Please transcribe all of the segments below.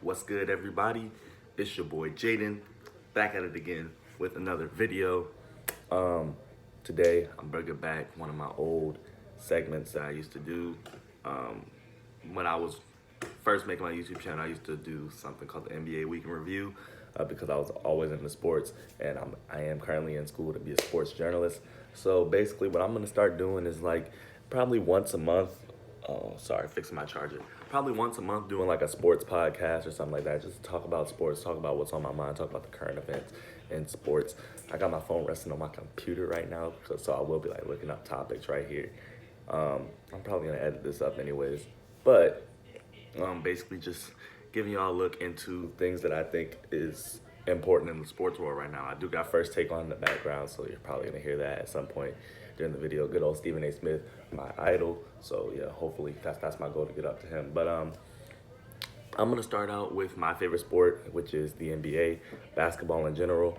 What's good, everybody? It's your boy Jaden, back at it again with another video. Today I'm bringing back one of my old segments that I used to do. When I was first making my YouTube channel, I used to do something called the NBA Week in Review because I was always into sports, and I am currently in school to be a sports journalist. So basically, what I'm gonna start doing is like probably once a month. Oh, sorry, fixing my charger. Probably once a month doing like a sports podcast or something like that. Just talk about sports, talk about what's on my mind, talk about the current events in sports. I got my phone resting on my computer right now, so I will be like looking up topics right here. I'm probably gonna edit this up anyways, but basically just giving y'all a look into things that I think is important in the sports world right now. I do got First Take on in the background, so you're probably gonna hear that at some point during the video. Good old Stephen A. Smith, my idol. So yeah, hopefully that's my goal, to get up to him. But I'm gonna start out with my favorite sport, which is the NBA, basketball in general.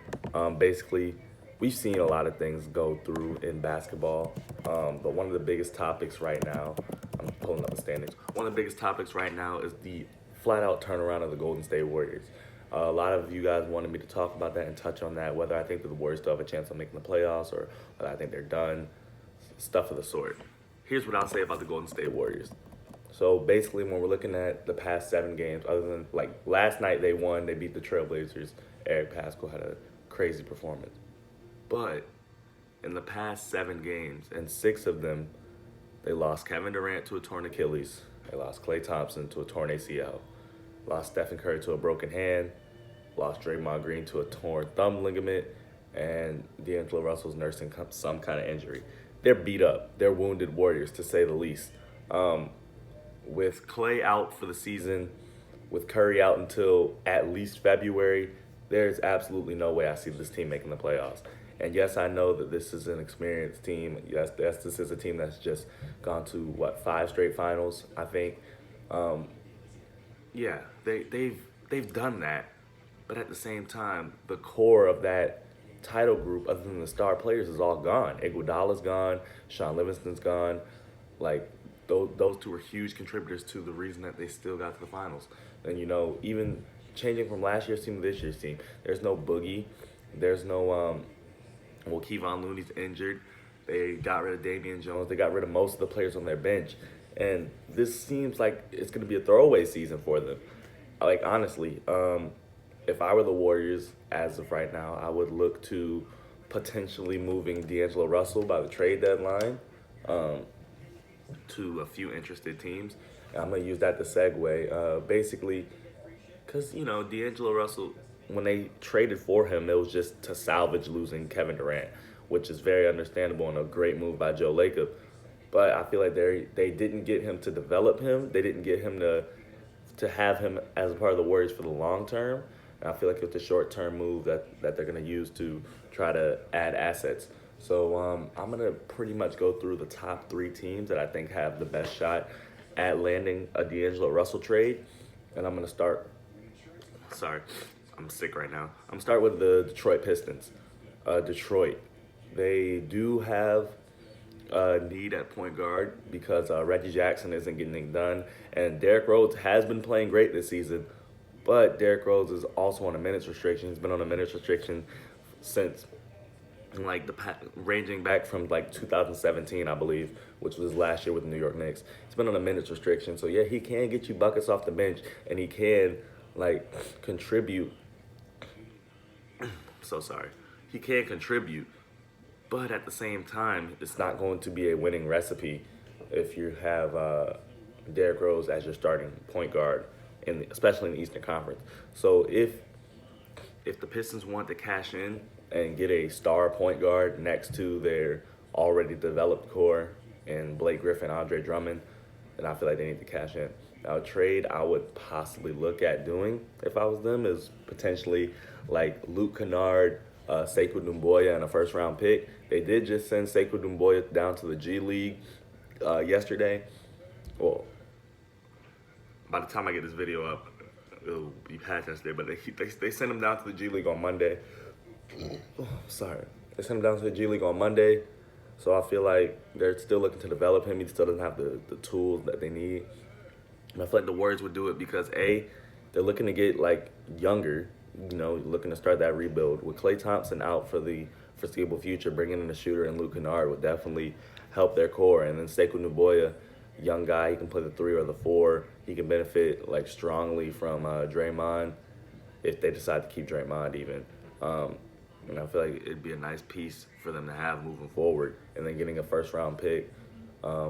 Basically, we've seen a lot of things go through in basketball, but one of the biggest topics right now, I'm pulling up the standings. One of the biggest topics right now is the flat-out turnaround of the Golden State Warriors. A lot of you guys wanted me to talk about that and touch on that, whether I think that the Warriors still have a chance of making the playoffs or whether I think they're done, stuff of the sort. Here's what I'll say about the Golden State Warriors. So basically, when we're looking at the past 7 games, other than like last night they won, they beat the Trailblazers. Eric Pascal had a crazy performance. But in the past 7 games, and 6 of them, they lost Kevin Durant to a torn Achilles. They lost Klay Thompson to a torn ACL. Lost Stephen Curry to a broken hand, lost Draymond Green to a torn thumb ligament, and D'Angelo Russell's nursing some kind of injury. They're beat up. They're wounded Warriors, to say the least. With Klay out for the season, with Curry out until at least February, there's absolutely no way I see this team making the playoffs. And yes, I know that this is an experienced team. Yes, this is a team that's just gone to, 5 straight finals, I think. Yeah, they've done that, but at the same time, the core of that title group, other than the star players, is all gone. Iguodala's gone, Sean Livingston's gone. Like those 2 were huge contributors to the reason that they still got to the finals. And even changing from last year's team to this year's team, there's no Boogie, there's no Kevon Looney's injured. They got rid of Damian Jones. They got rid of most of the players on their bench. And this seems like it's going to be a throwaway season for them. Like, honestly, if I were the Warriors as of right now, I would look to potentially moving D'Angelo Russell by the trade deadline to a few interested teams. And I'm going to use that to segue. Basically, because, D'Angelo Russell, when they traded for him, it was just to salvage losing Kevin Durant, which is very understandable and a great move by Joe Lacob. But I feel like they didn't get him to develop him. They didn't get him to have him as a part of the Warriors for the long term. And I feel like it's a short-term move that they're going to use to try to add assets. So I'm going to pretty much go through the top 3 teams that I think have the best shot at landing a D'Angelo Russell trade. And I'm going to start – sorry, I'm sick right now. I'm going to start with the Detroit Pistons. Detroit, they do have – need at point guard because Reggie Jackson isn't getting it done, and Derrick Rose has been playing great this season, but Derrick Rose is also on a minutes restriction. He's been on a minutes restriction since ranging back from 2017, I believe, which was last year with the New York Knicks. He's been on a minutes restriction, so yeah, he can get you buckets off the bench, and he can contribute. So sorry, he can contribute. But at the same time, it's not going to be a winning recipe if you have Derrick Rose as your starting point guard, especially in the Eastern Conference. So if the Pistons want to cash in and get a star point guard next to their already developed core in Blake Griffin, Andre Drummond, then I feel like they need to cash in. Now, a trade I would possibly look at doing if I was them is potentially Luke Kennard, Sekou Doumbouya, and a first-round pick. They did just send Sekou Doumbouya down to the G League yesterday. Well, by the time I get this video up, it'll be past yesterday. But they sent him down to the G League on Monday. Sorry, they sent him down to the G League on Monday. So I feel like they're still looking to develop him. He still doesn't have the tools that they need. And I feel like the Warriors would do it because A, they're looking to get like younger, looking to start that rebuild. With Klay Thompson out for the foreseeable future, bringing in a shooter and Luke Kennard would definitely help their core. And then Sekou Nuboya, young guy, he can play the 3 or the 4. He can benefit like strongly from Draymond if they decide to keep Draymond even. And I feel like it'd be a nice piece for them to have moving forward. And then getting a first round pick.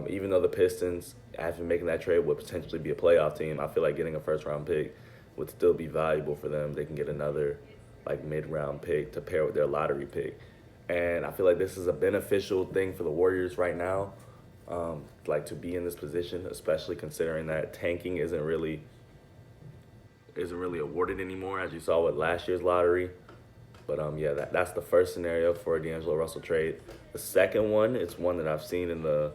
Even though the Pistons, after making that trade, would potentially be a playoff team, I feel like getting a first round pick would still be valuable for them. They can get another like mid round pick to pair with their lottery pick. And I feel like this is a beneficial thing for the Warriors right now, like to be in this position, especially considering that tanking isn't really awarded anymore, as you saw with last year's lottery. But yeah, that's the first scenario for a D'Angelo Russell trade. The second one, it's one that I've seen in the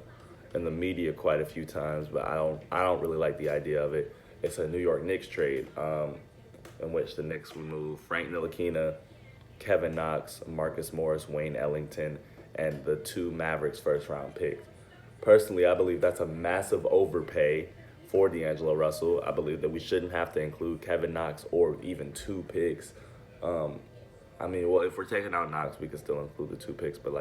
media quite a few times, but I don't really like the idea of it. It's a New York Knicks trade, in which the Knicks would move Frank Ntilikina, Kevin Knox, Marcus Morris, Wayne Ellington, and the 2 Mavericks first round picks. Personally, I believe that's a massive overpay for D'Angelo Russell. I believe that we shouldn't have to include Kevin Knox or even 2 picks. I mean, well, if we're taking out Knox, we can still include the 2 picks. But,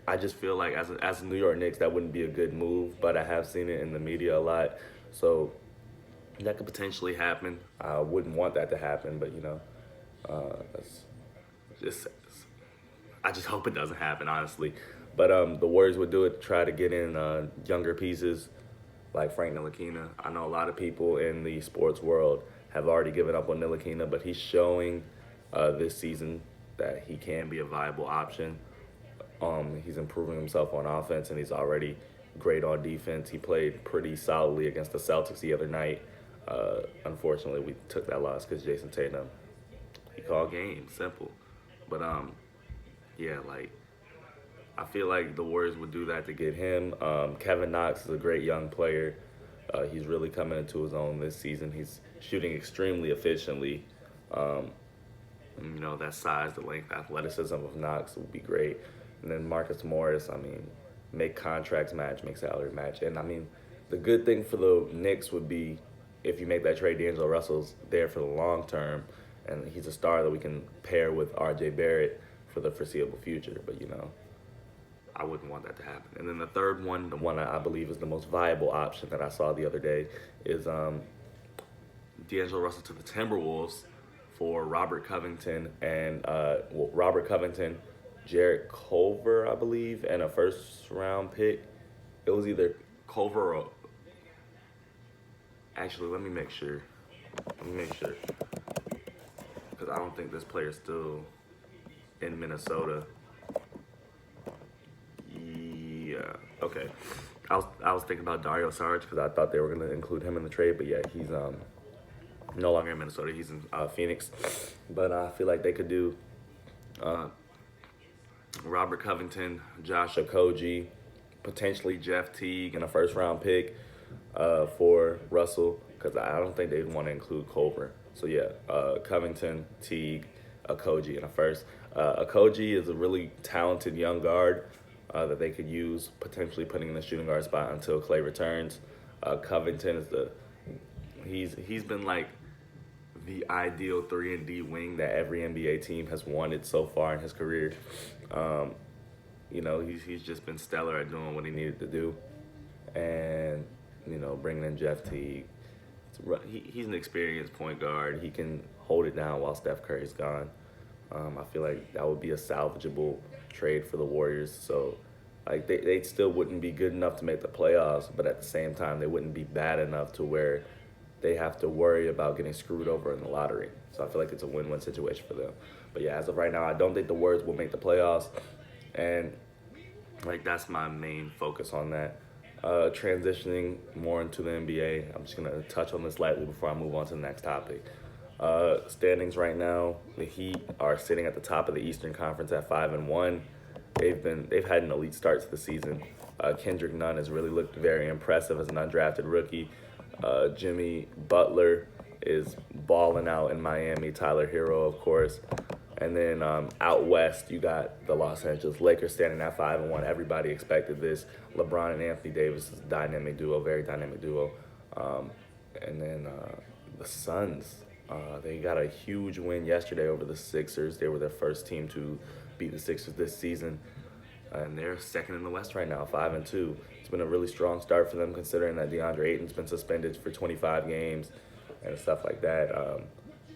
I just feel like as a New York Knicks, that wouldn't be a good move. But I have seen it in the media a lot. So that could potentially happen. I wouldn't want that to happen. But, that's just, I just hope it doesn't happen, honestly. But the Warriors would do it to try to get in younger pieces like Frank Ntilikina. I know a lot of people in the sports world have already given up on Ntilikina, but he's showing this season that he can be a viable option. He's improving himself on offense, and he's already great on defense. He played pretty solidly against the Celtics the other night. Unfortunately, we took that loss because Jason Tatum, he called games, simple. But yeah, like I feel like the Warriors would do that to get him. Kevin Knox is a great young player. He's really coming into his own this season. He's shooting extremely efficiently. That size, the length, athleticism of Knox would be great. And then Marcus Morris, make contracts match, make salary match. And the good thing for the Knicks would be if you make that trade, D'Angelo Russell's there for the long term, and he's a star that we can pair with R.J. Barrett for the foreseeable future. But I wouldn't want that to happen. And then the third one, the one I believe is the most viable option that I saw the other day, is D'Angelo Russell to the Timberwolves for Robert Covington and Jarrett Culver, I believe, and a first round pick. It was either Culver or actually, let me make sure. Because I don't think this player's still in Minnesota. Yeah, okay. I was thinking about Dario Saric because I thought they were going to include him in the trade, but yeah, he's no longer in Minnesota. He's in Phoenix. But I feel like they could do Robert Covington, Josh Okogie, potentially Jeff Teague, and a first round pick for Russell, because I don't think they'd want to include Culver. So yeah, Covington, Teague, Okogie, and a first. Okogie is a really talented young guard that they could use, potentially putting in the shooting guard spot until Klay returns. Covington is he's been like the ideal 3-and-D wing that every NBA team has wanted so far in his career. He's just been stellar at doing what he needed to do. And, bringing in Jeff Teague. He's an experienced point guard. He can hold it down while Steph Curry's gone. I feel like that would be a salvageable trade for the Warriors. So, they still wouldn't be good enough to make the playoffs, but at the same time, they wouldn't be bad enough to where they have to worry about getting screwed over in the lottery. So I feel like it's a win-win situation for them. But yeah, as of right now, I don't think the Warriors will make the playoffs. And that's my main focus on that. Transitioning more into the NBA, I'm just going to touch on this lightly before I move on to the next topic. Standings right now, the Heat are sitting at the top of the Eastern Conference at 5-1. They've had an elite start to the season. Kendrick Nunn has really looked very impressive as an undrafted rookie. Jimmy Butler is balling out in Miami. Tyler Hero, of course. And then out west, you got the Los Angeles Lakers standing at 5-1. Everybody expected this. LeBron and Anthony Davis is a dynamic duo, very dynamic duo. And then the Suns, they got a huge win yesterday over the Sixers. They were their first team to beat the Sixers this season, and they're second in the West right now, 5-2. It's been a really strong start for them, considering that DeAndre Ayton's been suspended for 25 games and stuff like that.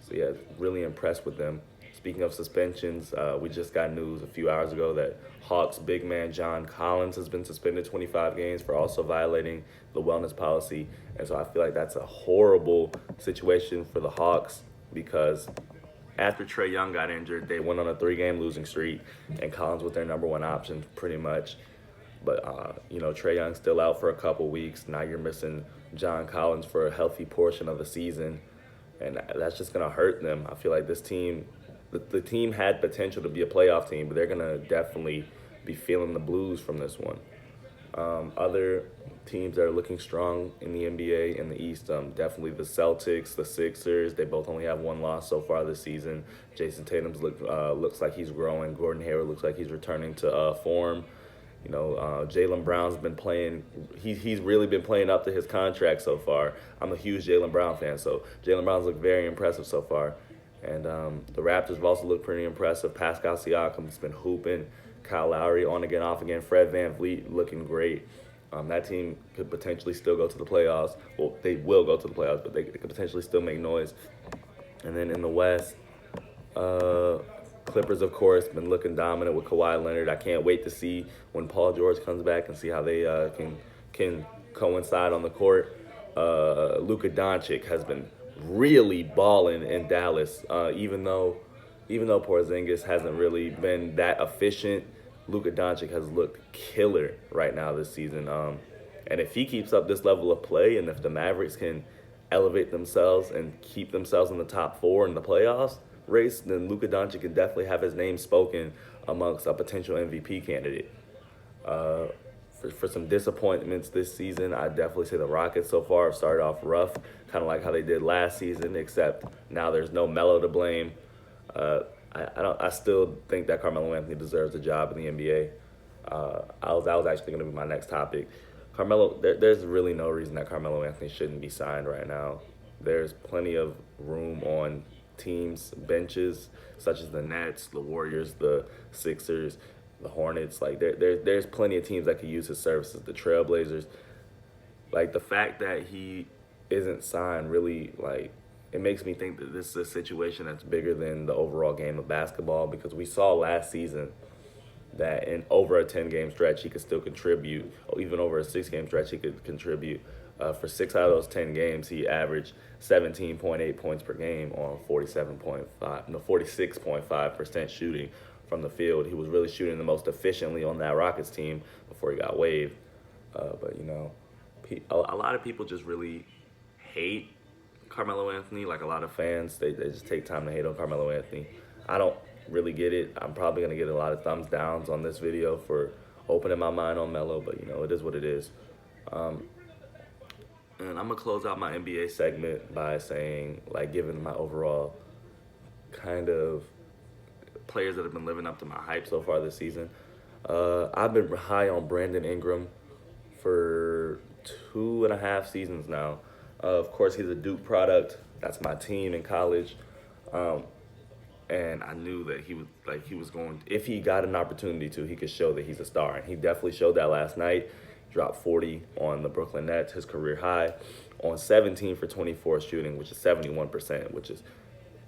So yeah, really impressed with them. Speaking of suspensions, we just got news a few hours ago that Hawks big man John Collins has been suspended 25 games for also violating the wellness policy. And so I feel like that's a horrible situation for the Hawks, because after Trae Young got injured, they went on a 3-game losing streak, and Collins was their number one option pretty much. But, Trae Young's still out for a couple weeks. Now you're missing John Collins for a healthy portion of the season, and that's just going to hurt them. I feel like this team, the team had potential to be a playoff team, but they're going to definitely be feeling the blues from this one. Other teams that are looking strong in the NBA and the East, definitely the Celtics, the Sixers. They both only have one loss so far this season. Jason Tatum's looks like he's growing. Gordon Hayward looks like he's returning to form. Jaylen Brown's been playing. He's really been playing up to his contract so far. I'm a huge Jaylen Brown fan, so Jaylen Brown's looked very impressive so far. And the Raptors have also looked pretty impressive. Pascal Siakam's been hooping. Kyle Lowry on again, off again. Fred VanVleet looking great. That team could potentially still go to the playoffs. Well, they will go to the playoffs, but they could potentially still make noise. And then in the West, Clippers, of course, been looking dominant with Kawhi Leonard. I can't wait to see when Paul George comes back and see how they can coincide on the court. Luka Doncic has been really balling in Dallas, even though Porzingis hasn't really been that efficient. Luka Doncic has looked killer right now this season. And if he keeps up this level of play, and if the Mavericks can elevate themselves and keep themselves in the top 4 in the playoffs race, then Luka Doncic can definitely have his name spoken amongst a potential MVP candidate. For some disappointments this season, I definitely say the Rockets so far have started off rough, kind of like how they did last season, except now there's no Melo to blame. I still think that Carmelo Anthony deserves a job in the NBA. That was actually going to be my next topic. Carmelo, there's really no reason that Carmelo Anthony shouldn't be signed right now. There's plenty of room on teams' benches, such as the Nets, the Warriors, the Sixers, the Hornets. Like there's plenty of teams that could use his services. The Trailblazers. Like the fact that he isn't signed really it makes me think that this is a situation that's bigger than the overall game of basketball, because we saw last season that in over a 10-game stretch he could still contribute, or even over a 6-game stretch he could contribute. For 6 out of those 10 games, he averaged 17.8 points per game on 46.5% shooting from the field. He was really shooting the most efficiently on that Rockets team before he got waived. But a lot of people just really hate Carmelo Anthony. Like a lot of fans, they just take time to hate on Carmelo Anthony. I don't really get it. I'm probably going to get a lot of thumbs downs on this video for opening my mind on Melo, but it is what it is. And I'm going to close out my NBA segment by saying, giving my overall kind of players that have been living up to my hype so far this season. I've been high on Brandon Ingram for 2.5 seasons now. Of course, he's a Duke product. That's my team in college. And I knew that he was going, if he got an opportunity to, he could show that he's a star. And he definitely showed that last night. Dropped 40 on the Brooklyn Nets, his career high, on 17 for 24 shooting, which is 71%, which is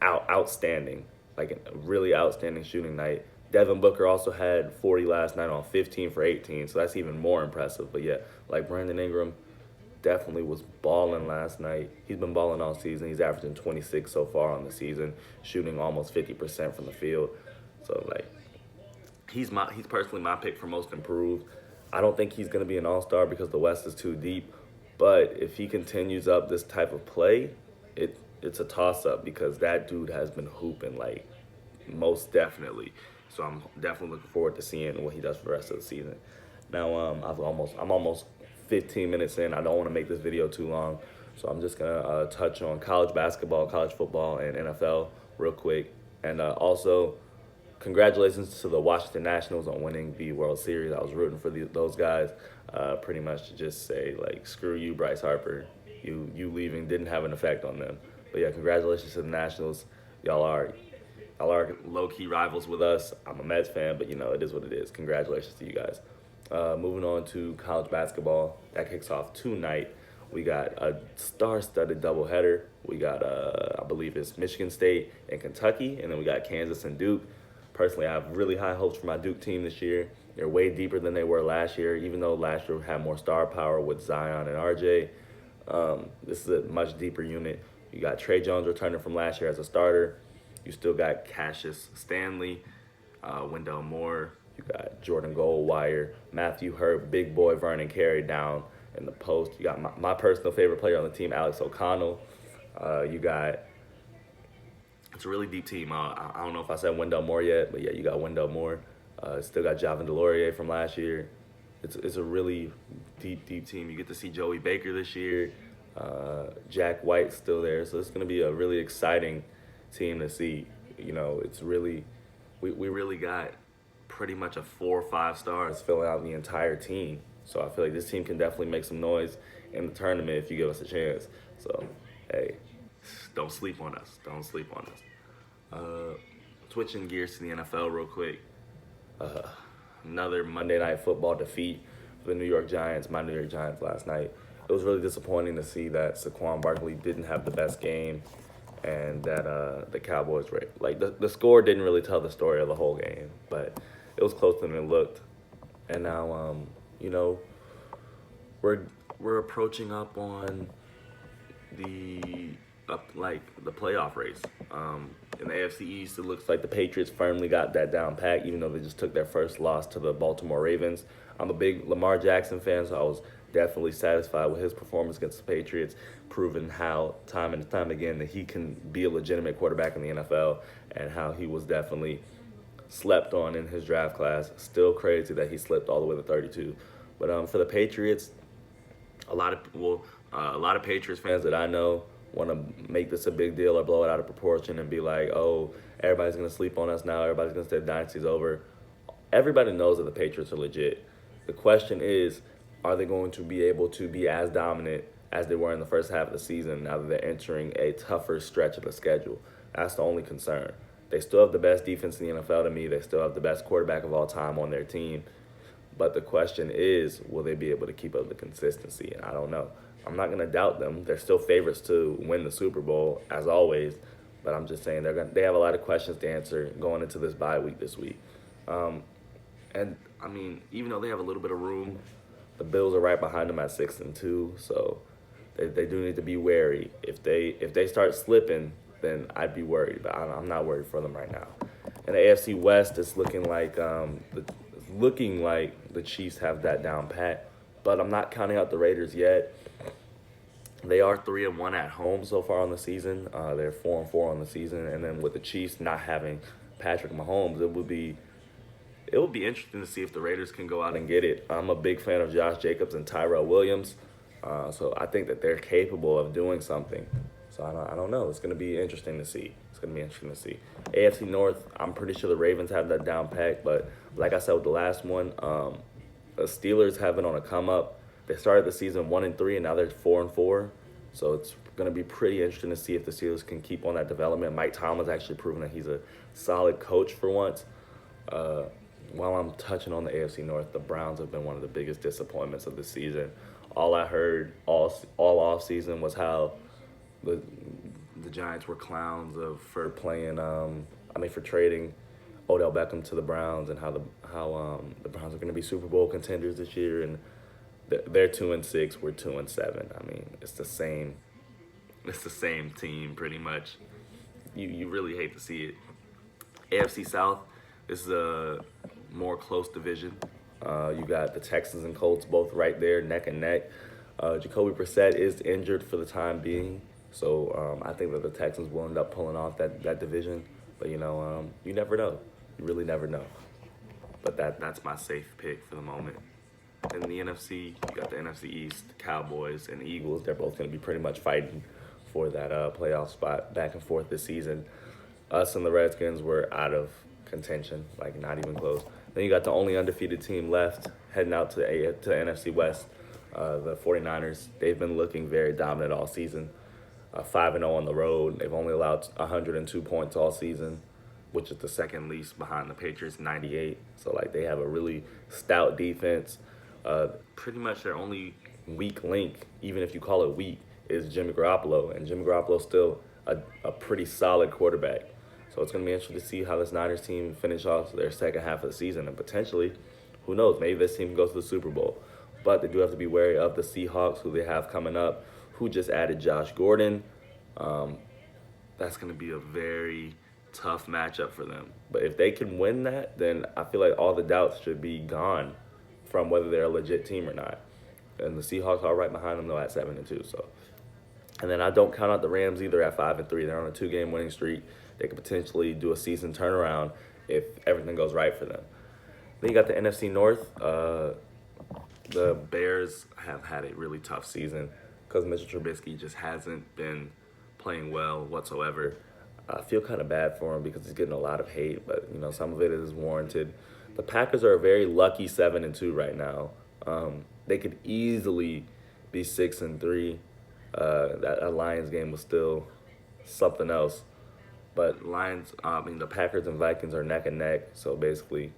outstanding. Like a really outstanding shooting night. Devin Booker also had 40 last night on 15 for 18, so that's even more impressive. But yeah, Brandon Ingram definitely was balling last night. He's been balling all season. He's averaging 26 so far on the season, shooting almost 50% from the field. So he's personally my pick for most improved. I don't think he's going to be an all-star because the West is too deep. But if he continues up this type of play, it's a toss-up, because that dude has been hooping, most definitely. So I'm definitely looking forward to seeing what he does for the rest of the season. Now, I'm almost 15 minutes in. I don't want to make this video too long, so I'm just going to touch on college basketball, college football, and NFL real quick. And also, congratulations to the Washington Nationals on winning the World Series. I was rooting for those guys. Pretty much to just say, screw you, Bryce Harper. You leaving didn't have an effect on them. But yeah, congratulations to the Nationals. Y'all are y'all are low key rivals with us. I'm a Mets fan, but it is what it is. Congratulations to you guys. Moving on to college basketball, that kicks off tonight. We got a star-studded doubleheader. We got, I believe it's Michigan State and Kentucky, and then we got Kansas and Duke. Personally, I have really high hopes for my Duke team this year. They're way deeper than they were last year, even though last year had more star power with Zion and RJ. This is a much deeper unit. You got Trey Jones returning from last year as a starter. You still got Cassius Stanley, Wendell Moore. You got Jordan Goldwire, Matthew Hurt, big boy Vernon Carey down in the post. You got my personal favorite player on the team, Alex O'Connell. You got, it's a really deep team. I don't know if I said Wendell Moore yet, but yeah, you got Wendell Moore. Still got Javin DeLaurier from last year. It's a really deep team. You get to see Joey Baker this year. Jack White's still there. So it's going to be a really exciting team to see. It's really, we really got pretty much a 4 or 5 stars filling out the entire team. So I feel like this team can definitely make some noise in the tournament if you give us a chance. So, hey, don't sleep on us. Don't sleep on us. Switching gears to the NFL real quick. Another Monday Night Football defeat for the New York Giants, my New York Giants last night. It was really disappointing to see that Saquon Barkley didn't have the best game and that the Cowboys were, like, the score didn't really tell the story of the whole game, but it was closer than it looked. And now, we're approaching up on the playoff race. In the AFC East, it looks like the Patriots firmly got that down pat, even though they just took their first loss to the Baltimore Ravens. I'm a big Lamar Jackson fan, so I was definitely satisfied with his performance against the Patriots, proving how time and time again that he can be a legitimate quarterback in the NFL, and how he was definitely slept on in his draft class. Still crazy that he slipped all the way to 32. But for the Patriots, a lot of Patriots fans that I know want to make this a big deal or blow it out of proportion and be like, oh, everybody's going to sleep on us now. Everybody's going to say the dynasty's over. Everybody knows that the Patriots are legit. The question is, are they going to be able to be as dominant as they were in the first half of the season now that they're entering a tougher stretch of the schedule? That's the only concern. They still have the best defense in the NFL to me. They still have the best quarterback of all time on their team. But the question is, will they be able to keep up the consistency? And I don't know. I'm not going to doubt them. They're still favorites to win the Super Bowl, as always. But I'm just saying they have a lot of questions to answer going into this bye week this week. And, I mean, even though they have a little bit of room, the Bills are right behind them at 6-2. So they do need to be wary. If they start slipping, then I'd be worried. But I'm not worried for them right now. And the AFC West is looking like the Chiefs have that down pat. But I'm not counting out the Raiders yet. They are 3-1 at home so far on the season. They're 4-4 on the season, and then with the Chiefs not having Patrick Mahomes, it would be interesting to see if the Raiders can go out and get it. I'm a big fan of Josh Jacobs and Tyrell Williams, so I think that they're capable of doing something. So I don't know. It's going to be interesting to see. AFC North, I'm pretty sure the Ravens have that down pat, but like I said with the last one, the Steelers have been on a come up. They started the season 1-3, and now they're 4-4. So it's going to be pretty interesting to see if the Steelers can keep on that development. Mike Tomlin's actually proven that he's a solid coach for once. While I'm touching on the AFC North, the Browns have been one of the biggest disappointments of the season. All I heard all off season was how the Giants were clowns for trading Odell Beckham to the Browns, and how the Browns are going to be Super Bowl contenders this year, and they're 2-6, we're 2-7. I mean, it's the same team pretty much. You really hate to see it. AFC South, this is a more close division. You got the Texans and Colts both right there, neck and neck. Jacoby Brissett is injured for the time being, so I think that the Texans will end up pulling off that division. But you never know. You really never know. But that's my safe pick for the moment. In the NFC, you got the NFC East, Cowboys, and Eagles. They're both going to be pretty much fighting for that playoff spot back and forth this season. Us and the Redskins were out of contention, like not even close. Then you got the only undefeated team left heading out to the NFC West. The 49ers, they've been looking very dominant all season. 5-0 on the road. They've only allowed 102 points all season, which is the second least behind the Patriots, 98. So, like, they have a really stout defense. Pretty much their only weak link, even if you call it weak, is Jimmy Garoppolo. And Jimmy Garoppolo's still a pretty solid quarterback. So it's going to be interesting to see how this Niners team finish off their second half of the season. And potentially, who knows, maybe this team goes to the Super Bowl. But they do have to be wary of the Seahawks, who they have coming up, who just added Josh Gordon. That's going to be a very tough matchup for them. But if they can win that, then I feel like all the doubts should be gone from whether they're a legit team or not. And the Seahawks are right behind them, though, at 7-2. So, and then I don't count out the Rams either at 5-3. They're on a 2-game winning streak. They could potentially do a season turnaround if everything goes right for them. Then you got the NFC North. The Bears have had a really tough season because Mitchell Trubisky just hasn't been playing well whatsoever. I feel kind of bad for him because he's getting a lot of hate, but some of it is warranted. The Packers are a very lucky 7-2 right now. They could easily be 6-3. That Lions game was still something else. But the Packers and Vikings are neck and neck. So basically,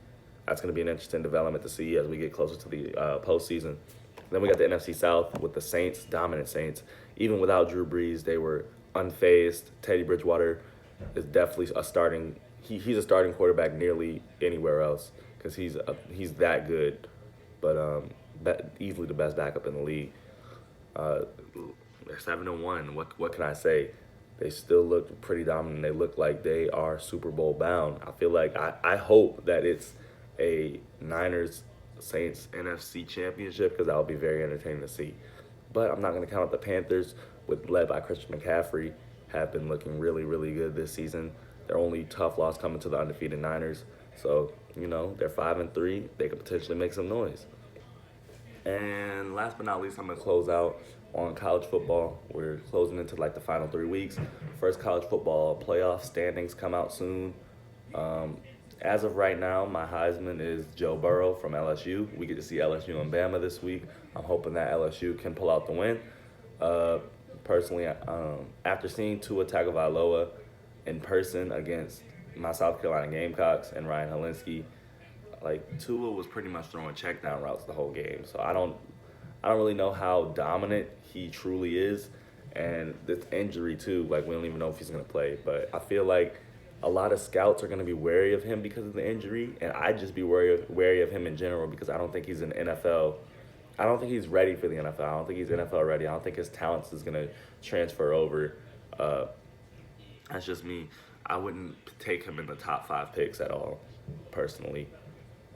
that's going to be an interesting development to see as we get closer to the postseason. Then we got the NFC South with the Saints, dominant Saints. Even without Drew Brees, they were unfazed. Teddy Bridgewater is definitely a starting. He's a starting quarterback nearly anywhere else because he's that good. But easily the best backup in the league. They're 7-1. What can I say? They still look pretty dominant. They look like they are Super Bowl bound. I feel like I hope that it's a Niners Saints NFC championship because that would be very entertaining to see. But I'm not going to count out the Panthers, led by Christian McCaffrey, have been looking really, really good this season. Their only tough loss coming to the undefeated Niners. So, they're 5-3. They could potentially make some noise. And last but not least, I'm going to close out on college football. We're closing into like the final 3 weeks. First college football playoff standings come out soon. As of right now, my Heisman is Joe Burrow from LSU. We get to see LSU and Bama this week. I'm hoping that LSU can pull out the win. Personally, after seeing Tua Tagovailoa in person against my South Carolina Gamecocks and Ryan Helinski, like Tua was pretty much throwing check down routes the whole game. So I don't really know how dominant he truly is. And this injury too, like we don't even know if he's gonna play. But I feel like a lot of scouts are gonna be wary of him because of the injury, and I'd just be wary of him in general because I don't think he's an NFL. I don't think he's ready for the NFL. I don't think he's NFL ready. I don't think his talents is gonna transfer over. That's just me. I wouldn't take him in the top 5 picks at all, personally.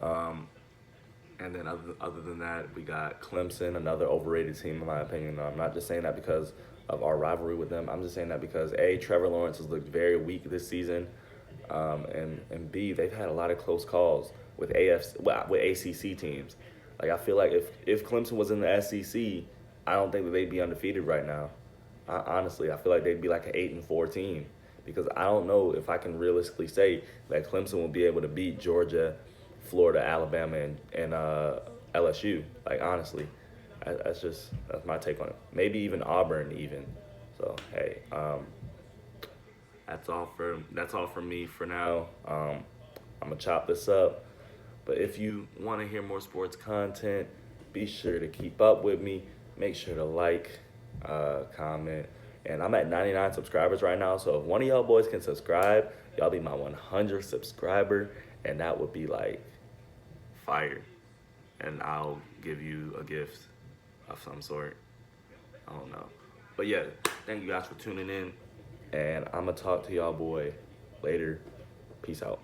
And then other than that, we got Clemson, another overrated team in my opinion. I'm not just saying that because of our rivalry with them. I'm just saying that because A, Trevor Lawrence has looked very weak this season, and B, they've had a lot of close calls with ACC teams. Like I feel like if Clemson was in the SEC, I don't think that they'd be undefeated right now. Honestly, I feel like they'd be like an 8-4 team because I don't know if I can realistically say that Clemson will be able to beat Georgia, Florida, Alabama, and LSU. Like honestly, that's my take on it. Maybe even Auburn even. So hey, that's all for me for now. I'm gonna chop this up. But if you want to hear more sports content, be sure to keep up with me. Make sure to like, comment. And I'm at 99 subscribers right now. So if one of y'all boys can subscribe, y'all be my 100th subscriber. And that would be like fire. And I'll give you a gift of some sort. I don't know. But yeah, thank you guys for tuning in. And I'm going to talk to y'all boy later. Peace out.